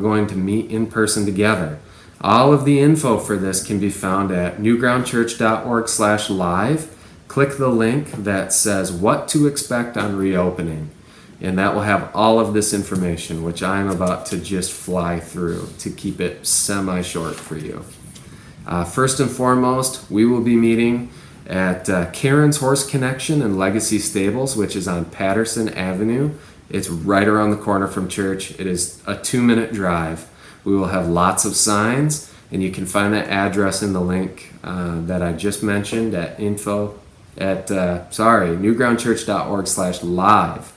going to meet in person together. All of the info for this can be found at newgroundchurch.org/live. Click the link that says what to expect on reopening, and that will have all of this information, which I'm about to just fly through to keep it semi-short for you. First and foremost, we will be meeting at Karen's Horse Connection and Legacy Stables, which is on Patterson Avenue. It's right around the corner from church. It is a 2-minute drive. We will have lots of signs, and you can find that address in the link that I just mentioned at newgroundchurch.org/live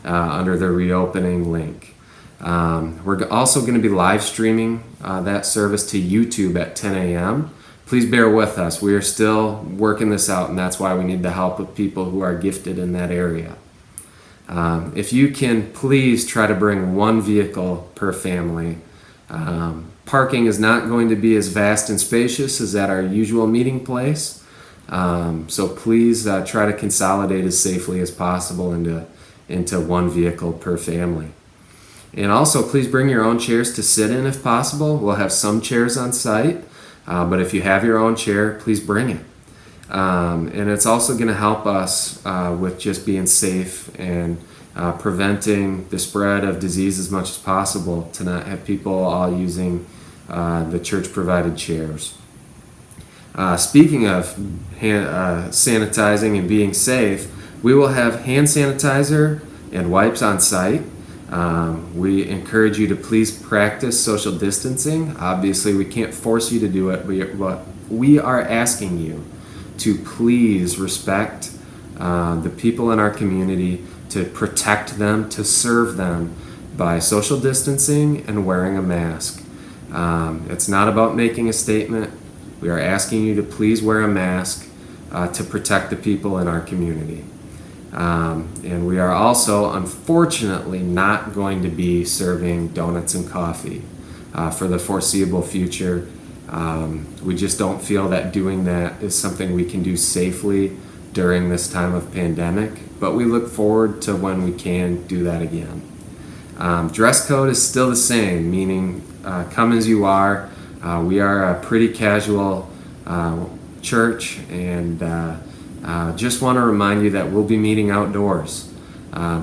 under the reopening link. We're also going to be live streaming that service to YouTube at 10 a.m. Please bear with us. We are still working this out, and that's why we need the help of people who are gifted in that area. If you can, please try to bring one vehicle per family. Parking is not going to be as vast and spacious as at our usual meeting place, so please try to consolidate as safely as possible into one vehicle per family. And also, please bring your own chairs to sit in if possible. We'll have some chairs on site, but if you have your own chair, please bring it. And it's also going to help us with just being safe and preventing the spread of disease as much as possible, to not have people all using the church-provided chairs. Speaking of sanitizing and being safe, we will have hand sanitizer and wipes on site. We encourage you to please practice social distancing. Obviously, we can't force you to do it, but we are asking you to please respect the people in our community, to protect them, to serve them by social distancing and wearing a mask. It's not about making a statement. We are asking you to please wear a mask to protect the people in our community. And we are also, unfortunately, not going to be serving donuts and coffee for the foreseeable future. We just don't feel that doing that is something we can do safely during this time of pandemic, but we look forward to when we can do that again. Dress code is still the same, meaning come as you are. We are a pretty casual church, and just want to remind you that we'll be meeting outdoors,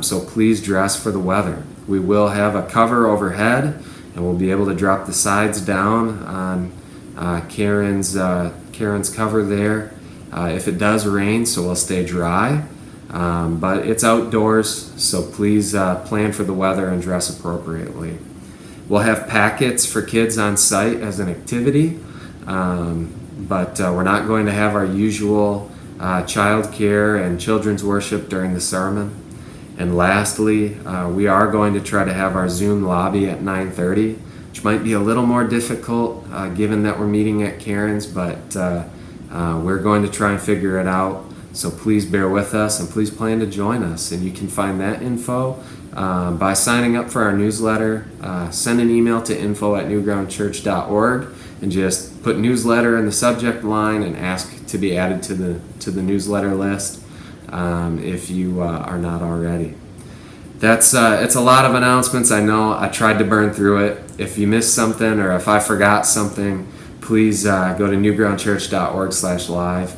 so please dress for the weather. We will have a cover overhead, and we'll be able to drop the sides down on Karen's cover there if it does rain, so we'll stay dry, but it's outdoors, so please plan for the weather and dress appropriately. We'll have packets for kids on site as an activity, but we're not going to have our usual child care and children's worship during the sermon. And lastly, we are going to try to have our Zoom lobby at 9:30, which might be a little more difficult given that we're meeting at Karen's, but we're going to try and figure it out. So please bear with us, and please plan to join us. And you can find that info by signing up for our newsletter. Send an email to info@newgroundchurch.org and just put newsletter in the subject line and ask to be added to the newsletter list if you are not already. It's a lot of announcements. I know I tried to burn through it. If you missed something or if I forgot something, please go to newgroundchurch.org/live.